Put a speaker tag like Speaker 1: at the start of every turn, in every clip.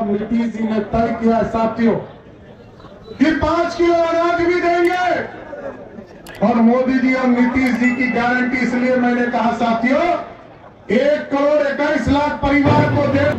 Speaker 1: नीतीश जी ने तय किया साथियों कि 5 किलो अनाज भी देंगे। और मोदी जी और नीतीश जी की गारंटी, इसलिए मैंने कहा साथियों 1,21,00,000 परिवार को दे।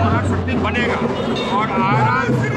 Speaker 2: महाशक्ति बनेगा और आराम से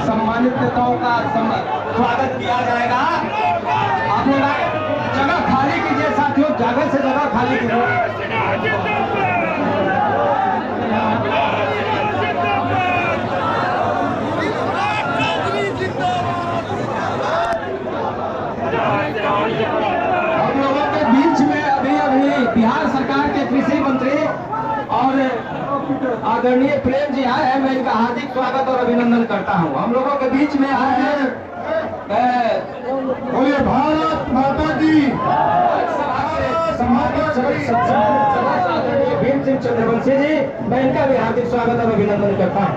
Speaker 3: सम्मानित नेताओं का स्वागत किया जाएगा। आप लोग जगह खाली कीजिए साथियों, जगह से जगह खाली कीजिए। हम लोगों के बीच में अभी बिहार सरकार के कृषि मंत्री और आदरणीय प्रेम जी आए हैं। मैं इनका हार्दिक स्वागत और अभिनंदन करता हूं। हम लोगों के बीच में आए हैं
Speaker 1: बोलिए भारत माता की।
Speaker 3: आदरणीय भीम सिंह चंद्रवंशी जी, मैं इनका भी हार्दिक स्वागत और अभिनंदन करता हूं।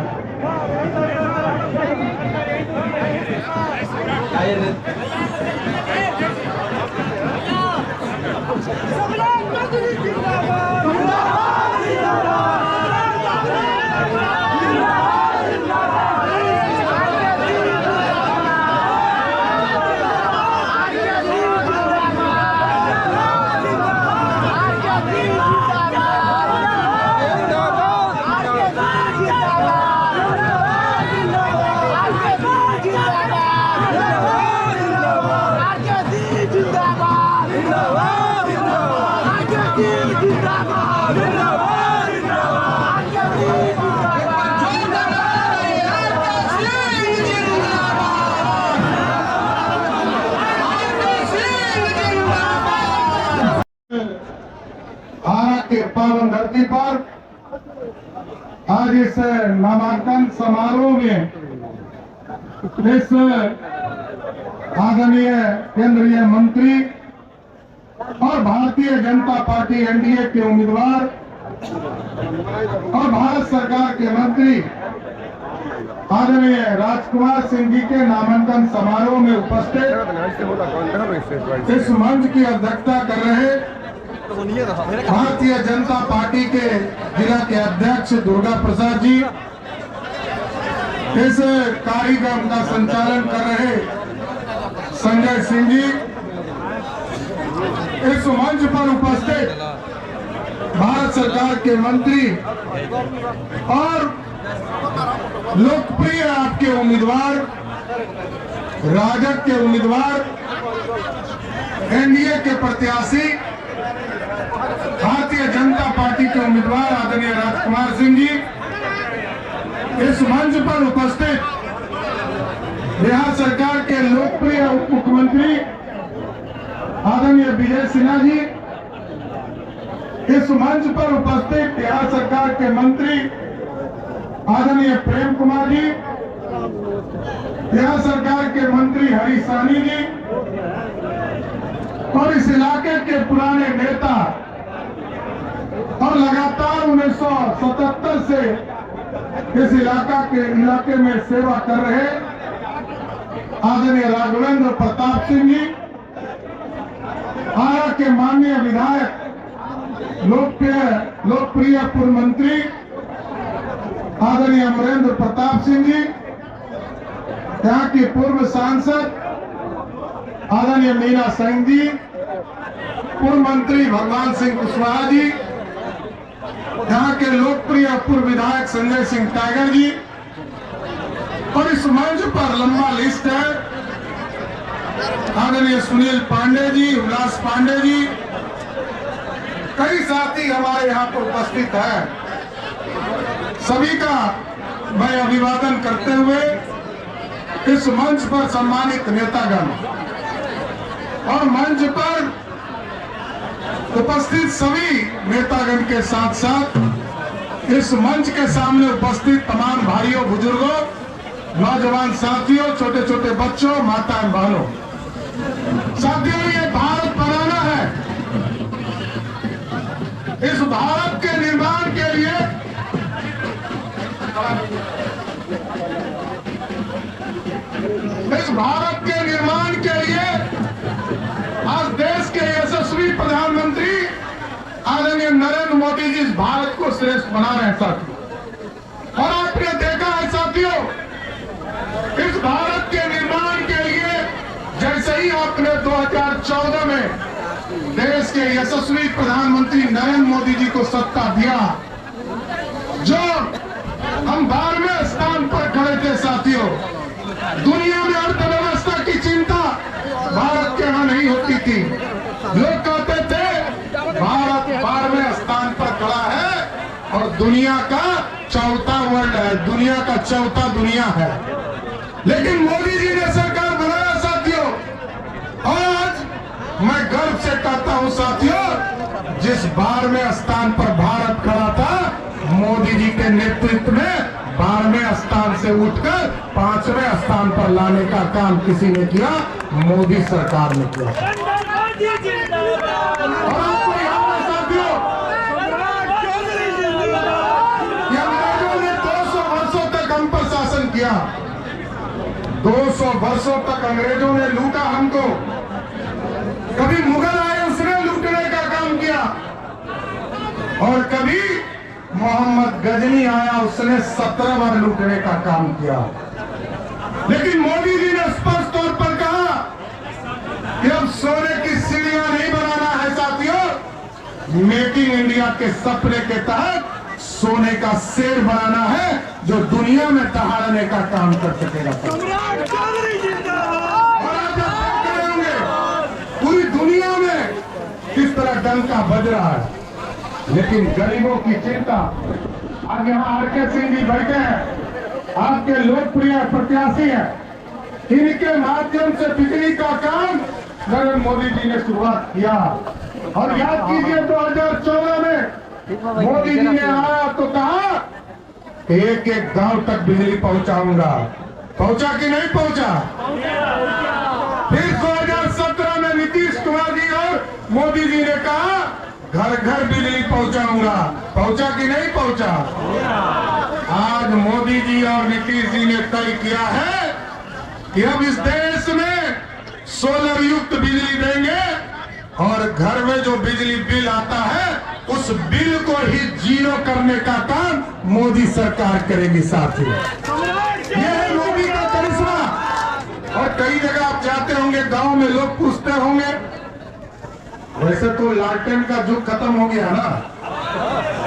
Speaker 1: भारत के पावन धरती पर आज इस नामांकन समारोह में इस आदरणीय केंद्रीय मंत्री और भारतीय जनता पार्टी एनडीए के उम्मीदवार और भारत सरकार के मंत्री आदरणीय राजकुमार सिंह जी के नामांकन समारोह में उपस्थित इस मंच की अध्यक्षता कर रहे भारतीय जनता पार्टी के जिला के अध्यक्ष दुर्गा प्रसाद जी, इस कार्यक्रम का संचालन कर रहे संजय सिंह जी, इस मंच पर उपस्थित भारत सरकार के मंत्री और लोकप्रिय आपके उम्मीदवार, राजद के उम्मीदवार, एनडीए के प्रत्याशी, भारतीय जनता पार्टी के उम्मीदवार आदरणीय राजकुमार सिंह जी, इस मंच पर उपस्थित बिहार सरकार के लोकप्रिय उप मुख्यमंत्री आदरणीय विजय सिन्हा जी, इस मंच पर उपस्थित बिहार सरकार के मंत्री आदरणीय प्रेम कुमार जी, बिहार सरकार के मंत्री हरीश साहनी जी और इस इलाके के पुराने नेता और लगातार 1977 से इस इलाके में सेवा कर रहे आदरणीय राघवेंद्र प्रताप सिंह जी, आरा के माननीय विधायक, लोकप्रिय पूर्व मंत्री आदरणीय अमरेंद्र प्रताप सिंह जी, यहाँ के पूर्व सांसद आदरणीय मीना सिंह जी, पूर्व मंत्री भगवान सिंह कुशवाहा जी, यहाँ के लोकप्रिय पूर्व विधायक संजय सिंह टाइगर जी, और इस मंच पर लंबा लिस्ट है आदरणीय सुनील पांडे जी, उल्लास पांडे जी, कई साथी हमारे यहाँ पर उपस्थित है। सभी का मैं अभिवादन करते हुए इस मंच पर सम्मानित नेतागण और मंच पर उपस्थित सभी नेतागण के साथ साथ इस मंच के सामने उपस्थित तमाम भाइयों, बुजुर्गों, नौजवान साथियों, छोटे छोटे बच्चों, माताएं, बहनों, साथियों, ये भारत बनाना है। इस भारत के निर्माण के लिए इस भारत के निर्माण के लिए आज देश के यशस्वी प्रधानमंत्री आदरणीय नरेंद्र मोदी जी इस भारत को श्रेष्ठ बना रहे हैं साथियों। और आपने देखा है साथियों, इस भारत के निर्माण के लिए जैसे ही आपने 2014 में देश के यशस्वी प्रधानमंत्री नरेंद्र मोदी जी को सत्ता दिया, जो हम 12वें स्थान पर खड़े थे साथियों। दुनिया में अर्थव्यवस्था की चिंता भारत के यहाँ नहीं होती थी। लोग कहते थे भारत 12वें स्थान पर खड़ा है और दुनिया का चौथा वर्ल्ड है, दुनिया का चौथा दुनिया है। लेकिन मोदी जी ने सरकार बनाया साथियों। आज मैं गर्व से कहता हूं साथियों, जिस 12वें स्थान पर भारत खड़ा था, मोदी जी के नेतृत्व में 12वें स्थान से उठकर 5वें स्थान पर लाने का काम किसी ने किया, मोदी सरकार ने किया। और आपको याद है साथियों, ये अंग्रेजों ने 200 वर्षों तक हम पर शासन किया। 200 वर्षों तक अंग्रेजों ने लूटा हमको। कभी मुगल आए, उसने लूटने का काम किया, और कभी मोहम्मद गजनी आया, उसने 17 बार लूटने का काम किया। लेकिन मोदी जी ने स्पष्ट तौर पर कहा कि अब सोने की सीढ़ियां नहीं बनाना है साथियों, मेकिंग इंडिया के सपने के तहत सोने का शेर बनाना है, जो दुनिया में दहाड़ने का काम कर सकेगा। और आज आप देख रहे होंगे पूरी दुनिया में किस तरह डंका बज रहा है, लेकिन गरीबों की चिंता। आज यहाँ आर.के. सिंह जी बैठे हैं, आपके लोकप्रिय प्रत्याशी हैं। इनके माध्यम से बिजली का काम नरेंद्र मोदी जी ने शुरुआत किया। और याद कीजिए 2014 में मोदी जी ने आया तो कहा एक एक गांव तक बिजली पहुंचाऊंगा। पहुंचा कि नहीं पहुंचा? फिर 2017 में नीतीश कुमार जी और मोदी जी ने कहा घर घर बिजली पहुंचाऊंगा। पहुंचा कि नहीं पहुंचा? आज मोदी जी और नीतीश जी ने तय किया है कि अब इस देश में सोलर युक्त बिजली देंगे, और घर में जो बिजली बिल आता है उस बिल को ही जीरो करने का काम मोदी सरकार करेगी साथियों। यह है मोदी का करिश्मा। और कई जगह आप जाते होंगे, गांव में लोग पूछते होंगे, वैसे तो लालटेन का युग खत्म हो गया ना,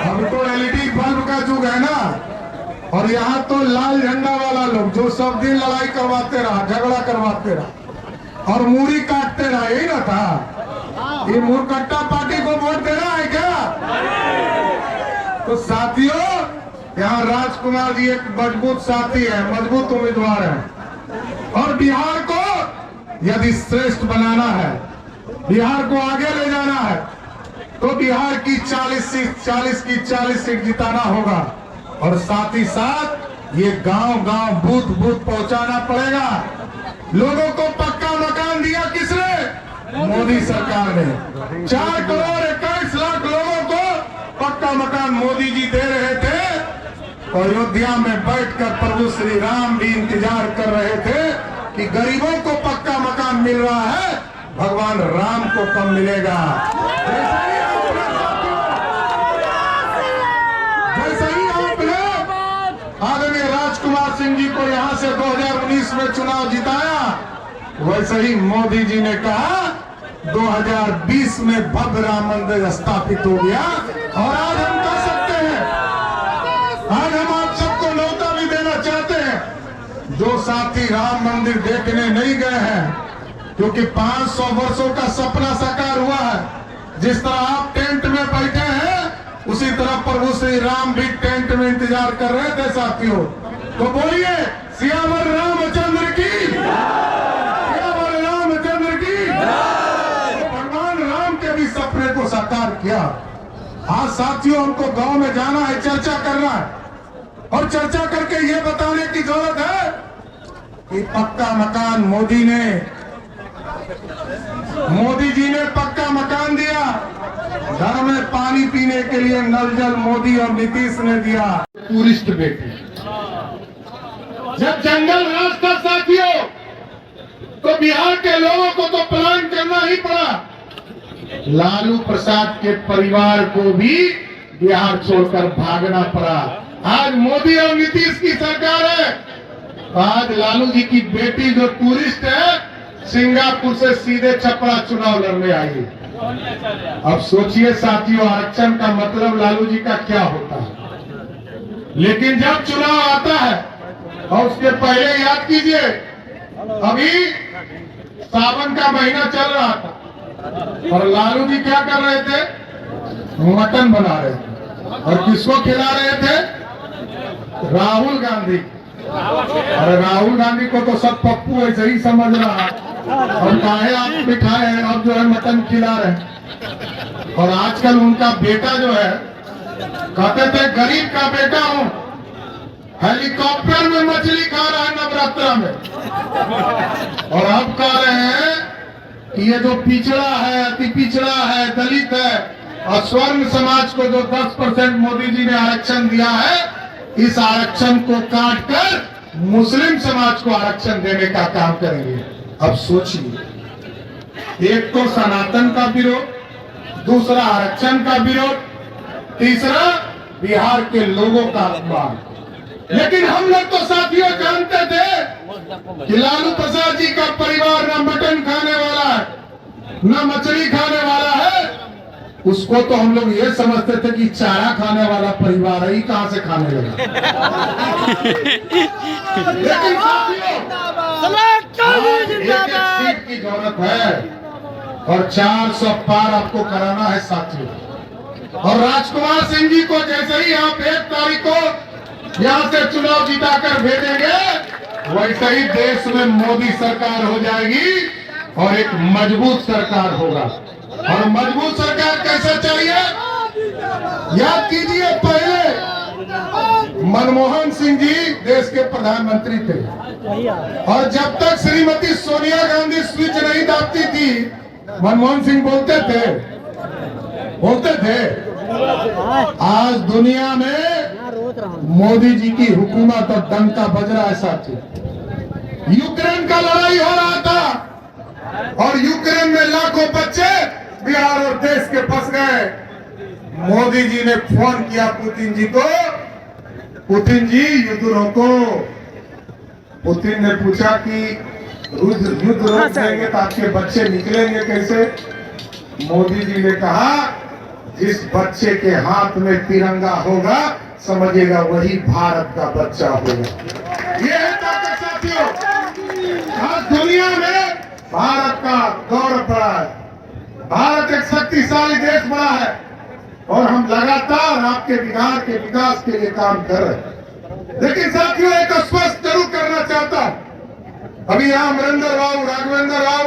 Speaker 1: अब तो एलईडी बल्ब का युग है ना, और यहाँ तो लाल झंडा वाला लोग जो सब दिन लड़ाई करवाते रहा, झगड़ा करवाते रहा और मूड़ी काटते रहा, यही ना था। ये मूर्खट्टा पार्टी को वोट देना है क्या? तो साथियों, यहाँ राजकुमार जी एक मजबूत साथी है, मजबूत उम्मीदवार है। और बिहार को यदि श्रेष्ठ बनाना है, बिहार को आगे ले जाना है, तो बिहार की 40 की 40 सीट जिताना होगा। और साथ ही साथ ये गांव गांव बूथ बूथ पहुंचाना पड़ेगा। लोगों को पक्का मकान दिया किसने? मोदी सरकार ने। 4 करोड़ 21 लाख लोगों को पक्का मकान मोदी जी दे रहे थे। और अयोध्या में बैठकर प्रभु श्री राम भी इंतजार कर रहे थे कि गरीबों को पक्का मकान मिल रहा है, भगवान राम को कब मिलेगा। जैसे ही आपने आदरणीय राजकुमार सिंह जी को यहां से 2019 में चुनाव जिताया, वैसे ही मोदी जी ने कहा 2020 में भव्य राम मंदिर स्थापित हो गया। और आज हम कह सकते हैं, आज हम आप सबको न्योता भी देना चाहते हैं, जो साथी राम मंदिर देखने नहीं गए हैं, क्योंकि 500 वर्षों का सपना साकार हुआ है। जिस तरह आप टेंट में बैठे हैं, उसी तरह प्रभु श्री राम भी टेंट में इंतजार कर रहे थे साथियों। तो बोलिए सियावर रामचंद्र की, सियावर रामचंद्र की। तो भगवान राम के भी सपने को साकार किया। आज साथियों, हमको गांव में जाना है, चर्चा करना है, और चर्चा करके ये बताने की जरूरत है कि पक्का मकान मोदी जी ने पक्का मकान दिया। घर में पानी पीने के लिए नल जल मोदी और नीतीश ने दिया। टूरिस्ट बेटे जब जंगल राज था साथियों, तो बिहार के लोगों को तो प्लान करना ही पड़ा। लालू प्रसाद के परिवार को भी बिहार छोड़कर भागना पड़ा। आज मोदी और नीतीश की सरकार है, आज लालू जी की बेटी जो टूरिस्ट है, सिंगापुर से सीधे छपरा चुनाव लड़ने आई। अब सोचिए साथियों, आरक्षण का मतलब लालू जी का क्या होता है। लेकिन जब चुनाव आता है, और उसके पहले याद कीजिए, अभी सावन का महीना चल रहा था और लालू जी क्या कर रहे थे, मटन बना रहे थे। और किसको खिला रहे थे, राहुल गांधी। अरे राहुल गांधी को तो सब पप्पू ऐसे ही समझ रहा, और काहे आप मिठाए हैं, अब जो है मटन खिला रहे हैं। और आजकल उनका बेटा जो है, कहते थे गरीब का बेटा हूं, हेलीकॉप्टर में मछली खा रहा है नवरात्रा में। और अब कह रहे हैं कि ये जो पिछड़ा है, अति पिछड़ा है, दलित है, और स्वर्ण समाज को जो 10% मोदी जी ने आरक्षण दिया है, इस आरक्षण को काटकर मुस्लिम समाज को आरक्षण देने का काम करेंगे। अब सोचिए, एक तो सनातन का विरोध, दूसरा आरक्षण का विरोध, तीसरा बिहार के लोगों का अपमान। लेकिन हम लोग तो साथियों जानते थे कि लालू प्रसाद जी का परिवार न मटन खाने वाला है, न मछली खाने वाला है। उसको तो हम लोग ये समझते थे कि चारा खाने वाला परिवार है, ही कहां से खाने लगा। लेकिन साथियों, एक सीट की जरूरत है और 400 पार आपको कराना है साथियों। और राजकुमार सिंह जी को जैसे ही आप 1 तारीख को यहां से चुनाव जिताकर भेजेंगे, वैसे ही देश में मोदी सरकार हो जाएगी और एक मजबूत सरकार होगा। और मजबूत सरकार कैसे चाहिए, याद कीजिए, पहले मनमोहन सिंह जी देश के प्रधानमंत्री थे, और जब तक श्रीमती सोनिया गांधी स्विच नहीं दाबती थी, मनमोहन सिंह बोलते थे। आज दुनिया में मोदी जी की हुकूमत और डंका बज रहा है साथी। यूक्रेन का लड़ाई हो रहा था और यूक्रेन में लाखों बच्चे बिहार और देश के फंस गए। मोदी जी ने फोन किया पुतिन जी को, पुतिन जी युद्ध रोको। पुतिन ने पूछा कि युद्ध रोक देंगे तो आपके बच्चे निकलेंगे कैसे। मोदी जी ने कहा, जिस बच्चे के हाथ में तिरंगा होगा समझिएगा वही भारत का बच्चा होगा। ये है ताकत साथियों। आज दुनिया में भारत का गौरव बढ़ा है, भारत एक शक्तिशाली देश बना है, और हम लगातार आपके बिहार के विकास के लिए काम कर रहे हैं। लेकिन साथियों, एक स्पष्ट जरूर करना चाहता हूं, अभी यहाँ अमरिंदर राव, राघवेंद्र राव,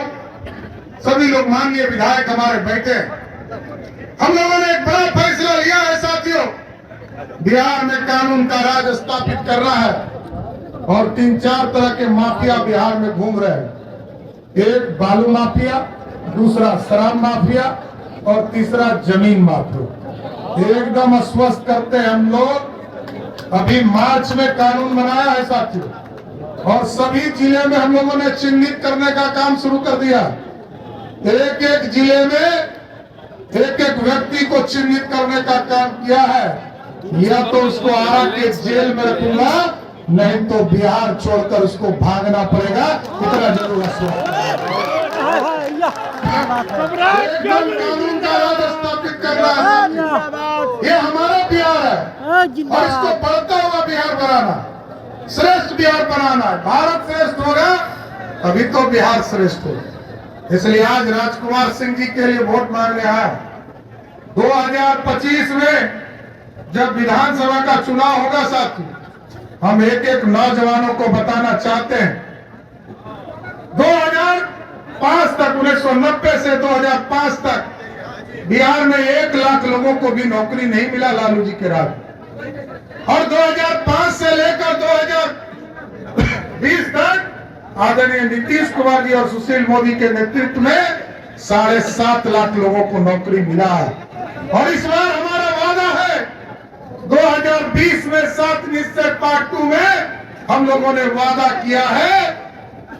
Speaker 1: सभी लोग माननीय विधायक हमारे बैठे हैं। हम लोगों ने एक बड़ा फैसला लिया है साथियों, बिहार में कानून का राज स्थापित करना है, और 3-4 तरह के माफिया बिहार में घूम रहे हैं। एक बालू माफिया, दूसरा शराब माफिया, और तीसरा जमीन माफिया। एकदम अस्वस्थ करते हैं हम लोग। अभी मार्च में कानून बनाया है साथियों, और सभी जिले में हम लोगों ने चिन्हित करने का काम शुरू कर दिया। एक जिले में एक व्यक्ति को चिन्हित करने का काम किया है। या तो उसको आरा के जेल में रखूंगा, नहीं तो बिहार छोड़कर उसको भागना पड़ेगा। इतना जरूर एकदम कानून का राज स्थापित करना है। ये हमारा बिहार है, और इसको बढ़ता हुआ बिहार बनाना, श्रेष्ठ बिहार बनाना है। भारत श्रेष्ठ होगा अभी तो बिहार श्रेष्ठ होगा। इसलिए आज राजकुमार सिंह जी के लिए वोट मांगने आया। 2025 में जब विधानसभा का चुनाव होगा साथी, हम एक नौजवानों को बताना चाहते हैं। 2005 तक, 1990 से 2005 तक बिहार में 1 लाख लोगों को भी नौकरी नहीं मिला लालू जी के राज में। और 2005 से लेकर 2020 तक आदरणीय नीतीश कुमार जी और सुशील मोदी के नेतृत्व में 7.5 लाख लोगों को नौकरी मिला है। और इस बार हमारा वादा है 2020 में 7 निश्चय पार्ट 2 में हम लोगों ने वादा किया है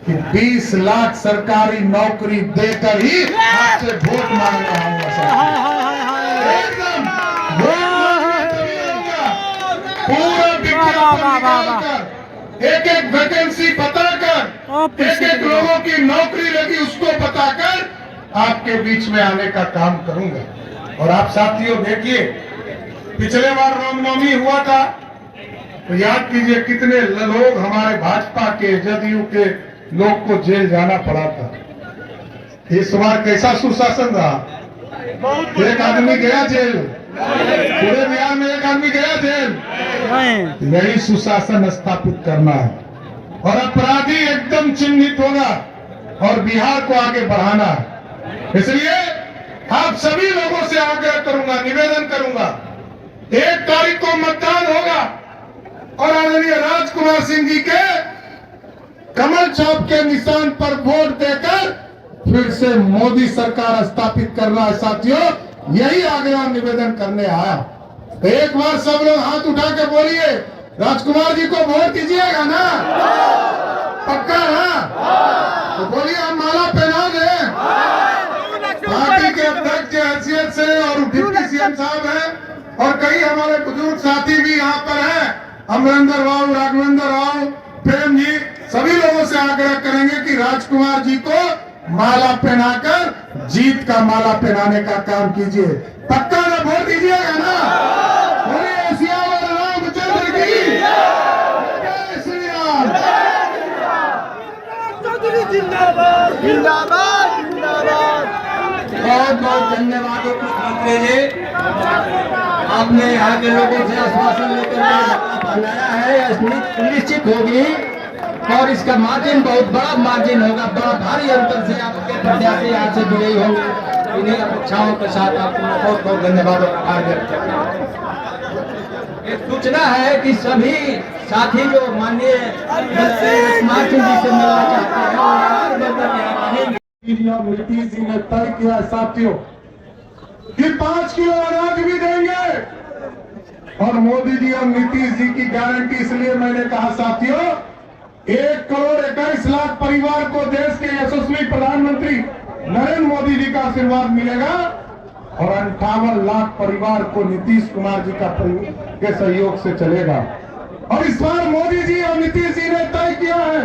Speaker 1: कि 20 लाख सरकारी नौकरी देकर ही आपसे वोट मांगने आऊंगा साहब। एकदम वोट मांगने तभी आऊंगा। पूरा विज्ञापन निकालकर, एक एक वैकेंसी बताकर, एक एक लोगों की नौकरी लगी उसको बताकर आपके बीच में आने का काम करूंगा। और आप साथियों देखिए, पिछले बार रामनवमी हुआ था तो याद कीजिए कितने लोग हमारे भाजपा के, जदयू के लोग को जेल जाना पड़ा था। इस बार कैसा सुशासन रहा? एक आदमी गया जेल, पूरे बिहार में एक आदमी गया जेल। यही सुशासन स्थापित करना है और अपराधी एकदम चिन्हित होगा और बिहार को आगे बढ़ाना है। इसलिए आप सभी लोगों से आग्रह करूंगा, निवेदन करूंगा, 1 तारीख को मतदान होगा और आदरणीय राजकुमार सिंह जी के कमल छाप के निशान पर वोट देकर फिर से मोदी सरकार स्थापित करना है साथियों। यही आग्रह निवेदन करने आया। तो एक बार सब लोग हाथ उठा के बोलिए, राजकुमार जी को वोट दीजिएगा ना? पक्का ना? तो बोलिए, हम माला पहना दें। पार्टी के अध्यक्ष की हैसियत से और डिप्टी सीएम साहब हैं और कई हमारे बुजुर्ग साथी भी यहाँ पर हैं, अमरिंदर राव, राघवेंद्र राव, प्रेम जी, सभी लोगों से आग्रह करेंगे कि राजकुमार जी को माला पहनाकर जीत का माला पहनाने का काम कीजिए। पक्का ना? वोट दीजिएगा ना? बोलिए सियावर रामचंद्र की जय श्री राम।
Speaker 4: जिंदाबाद जिंदाबाद जिंदाबाद।
Speaker 3: बहुत बहुत धन्यवाद मुख्यमंत्री जी, आपने यहाँ के लोगों से आश्वासन लेकर बनाया है, निश्चित होगी और इसका मार्जिन बहुत बड़ा मार्जिन होगा, बड़ा भारी अंतर से आपके प्रत्याशी यहाँ से जुड़े होंगे। इन्हीं अपेक्षाओं के साथ आपको बहुत बहुत धन्यवाद और आभार व्यक्त करता हूं। एक सूचना है कि सभी साथी जो माननीय कुमार सिंह जी से मिलना चाहते हैं,
Speaker 1: नीतीश जी ने तय किया साथियों कि 5 किलो अनाज भी देंगे और मोदी जी और नीतीश जी की गारंटी। इसलिए मैंने कहा साथियों, 1 करोड़ 21 लाख परिवार को देश के यशस्वी प्रधानमंत्री नरेंद्र मोदी जी का आशीर्वाद मिलेगा और 58 लाख परिवार को नीतीश कुमार जी के सहयोग से चलेगा। और इस बार मोदी जी और नीतीश जी ने तय किया है,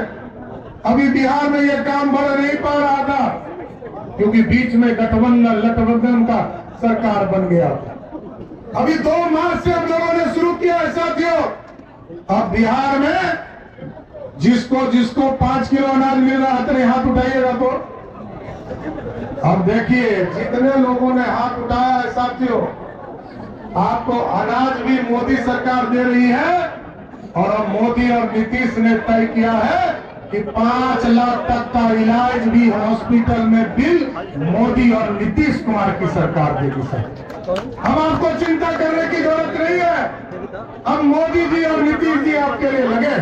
Speaker 1: अभी बिहार में यह काम बढ़ नहीं पा रहा था क्योंकि बीच में गठबंधन का सरकार बन गया था। अभी 2 मार्च से हम लोगों ने शुरू किया है साथियों। अब बिहार में जिसको 5 किलो अनाज मिल रहा है, तो हाथ उठाइएगा। तो अब देखिए, जितने लोगों ने हाथ उठाया है साथियों, आपको अनाज भी मोदी सरकार दे रही है और अब मोदी और नीतीश ने तय किया है कि 5 लाख तक का इलाज भी हॉस्पिटल में बिल मोदी और नीतीश कुमार की सरकार देगी सर। हम आपको चिंता करने की जरूरत नहीं है, अब मोदी जी और नीतीश जी आपके लिए लगे।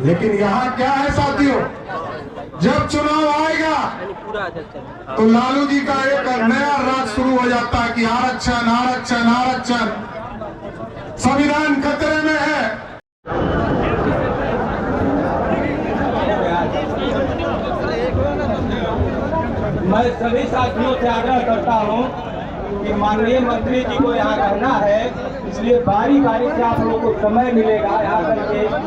Speaker 1: लेकिन यहाँ क्या है साथियों, जब चुनाव आएगा तो लालू जी का एक नया राज शुरू हो जाता है कि आरक्षण आरक्षण आरक्षण, संविधान खतरे में है।
Speaker 3: मैं सभी साथियों से आग्रह करता हूं कि माननीय मंत्री जी को यहाँ रहना है, इसलिए बारी बारी से आप लोगों को समय मिलेगा यहाँ करके।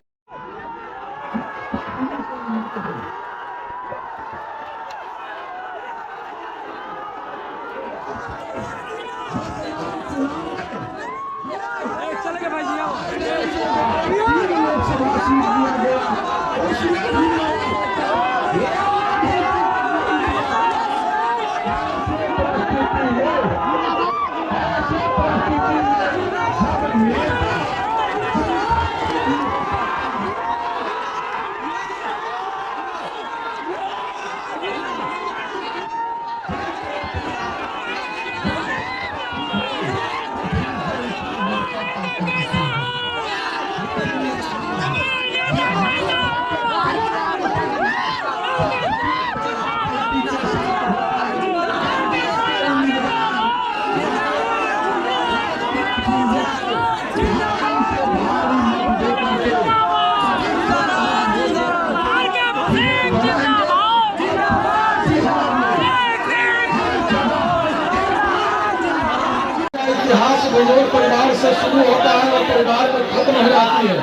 Speaker 1: बुजुर्ग परिवार से शुरू होता है और परिवार में खत्म हो जाती है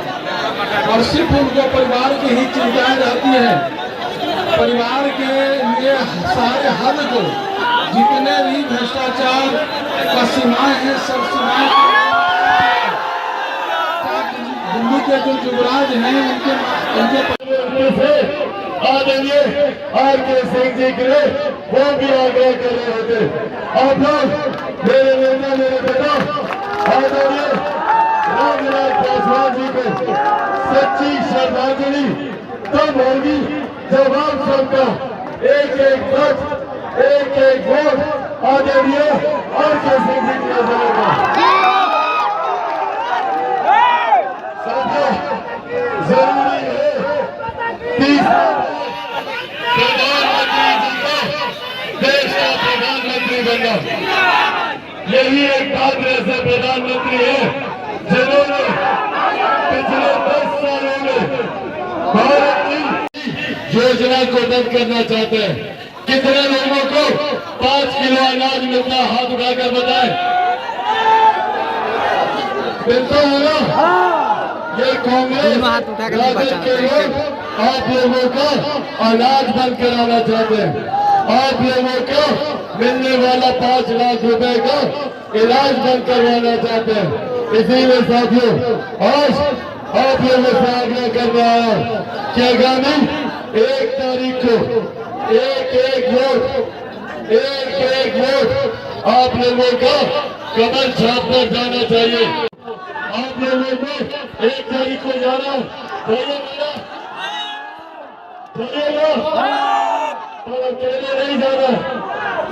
Speaker 1: और सिर्फ उनको परिवार की ही चिंताएं रहती है। परिवार के लिए सारे हद को जितने भी भ्रष्टाचार का सीमाएं हैं सब सीमाएं दिल्ली के जो युवराज हैं उनके
Speaker 5: आदरणीय आर.के. सिंह जी के लिए वो भी आग्रह कर रहे होते। आप लोग मेरे नेता मेरे बेटा आदरणीय रामविलास पासवान जी को सच्ची श्रद्धांजलि तब होगी जब आप सबका एक एक वक्त एक एक वोट आदरणीय आर.के. सिंह जी की जाएगा। जरूरी है प्रधानमंत्री जी को देश का प्रधानमंत्री बनना। यही एक पात्र ऐसे प्रधानमंत्री है जिन्होंने पिछले 10 सालों में भारत की योजना को बंद करना चाहते हैं। कितने लोगों को 5 किलो अनाज मिलता है? हाथ उठाकर बताएं। मिलता है ना? ये कांग्रेस राजद के लोग आप लोगों का अनाज बंद कराना चाहते हैं। आप लोगों को मिलने वाला 5 लाख रुपए का इलाज बंद करवाना चाहते हैं। इसीलिए साथियों आज आप लोगों से आग्रह कर रहा है कि आगामी 1 तारीख को एक वोट आप लोगों का कमल छाप पर जाना चाहिए। आप लोगों को 1 तारीख को जाना चाहिए। पर अकेले नहीं जाना,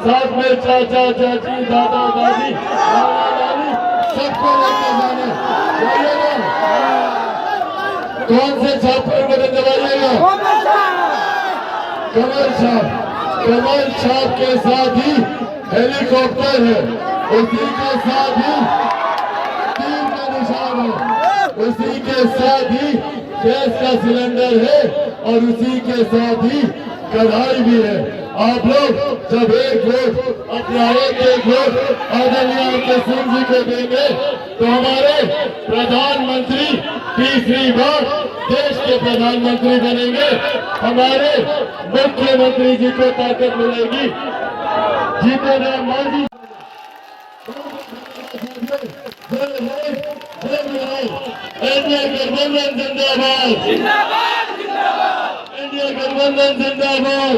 Speaker 5: साथ में चाचा चाची दादा दादी नाना नानी सबको लेकर जाना चाहिए। कौन से छाप पर बटन दबाइएगा? कमल छाप। कमल छाप के साथ ही हेलीकॉप्टर है, उसी के साथ ही तीर का निशान है, उसी के साथ ही गैस का सिलेंडर है और उसी के साथ ही कढ़ाई भी है। आप लोग जब एक वोट अपना एक वोट आदरणीय आर.के. सिंह जी को देंगे तो हमारे प्रधानमंत्री तीसरी बार देश के प्रधानमंत्री बनेंगे। हमारे मुख्यमंत्री जी को ताकत मिलेगी। जीते राम मांझी इंडिया गठबंधन जिंदाबाद, इंडिया गठबंधन जिंदाबाद,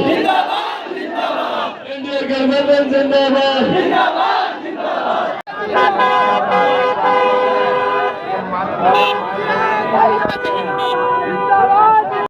Speaker 5: इंडिया गठबंधन जिंदाबाद।